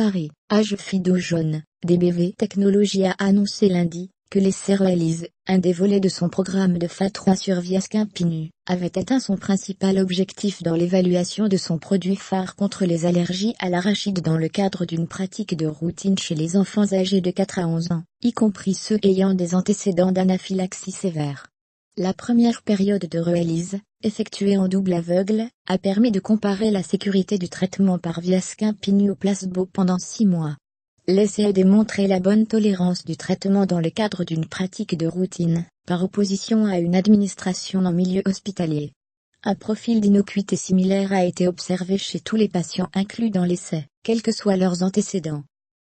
Paris, Agefido jaune, DBV Technologies a annoncé lundi que l'essai Realize, un des volets de son programme de phase 3 sur Viaskin Pinu, avait atteint son principal objectif dans l'évaluation de son produit phare contre les allergies à l'arachide dans le cadre d'une pratique de routine chez les enfants âgés de 4 à 11 ans, y compris ceux ayant des antécédents d'anaphylaxie sévère. La première période de Realize, effectuée en double aveugle, a permis de comparer la sécurité du traitement par Viaskin Pinu au placebo pendant 6 mois. L'essai a démontré la bonne tolérance du traitement dans le cadre d'une pratique de routine, par opposition à une administration en milieu hospitalier. Un profil d'innocuité similaire a été observé chez tous les patients inclus dans l'essai, quels que soient leurs antécédents.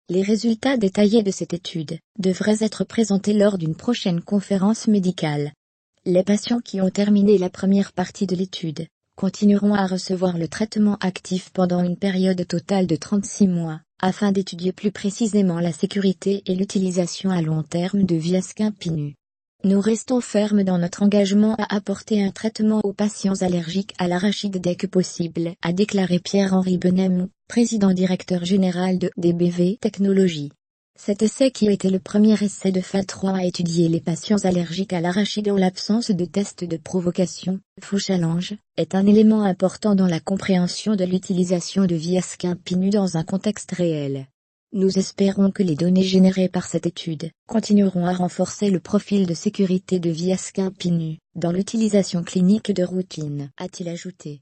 Les résultats détaillés de cette étude devraient être présentés lors d'une prochaine conférence médicale. Les patients qui ont terminé la première partie de l'étude continueront à recevoir le traitement actif pendant une période totale de 36 mois, afin d'étudier plus précisément la sécurité et l'utilisation à long terme de Viaskin Pinu. Nous restons fermes dans notre engagement à apporter un traitement aux patients allergiques à l'arachide dès que possible, a déclaré Pierre-Henri Benemou, président directeur général de DBV Technologies. Cet essai, qui était le premier essai de phase 3 à étudier les patients allergiques à l'arachide en l'absence de tests de provocation, faux challenge, est un élément important dans la compréhension de l'utilisation de Viaskin Pinu dans un contexte réel. Nous espérons que les données générées par cette étude continueront à renforcer le profil de sécurité de Viaskin Pinu dans l'utilisation clinique de routine, a-t-il ajouté.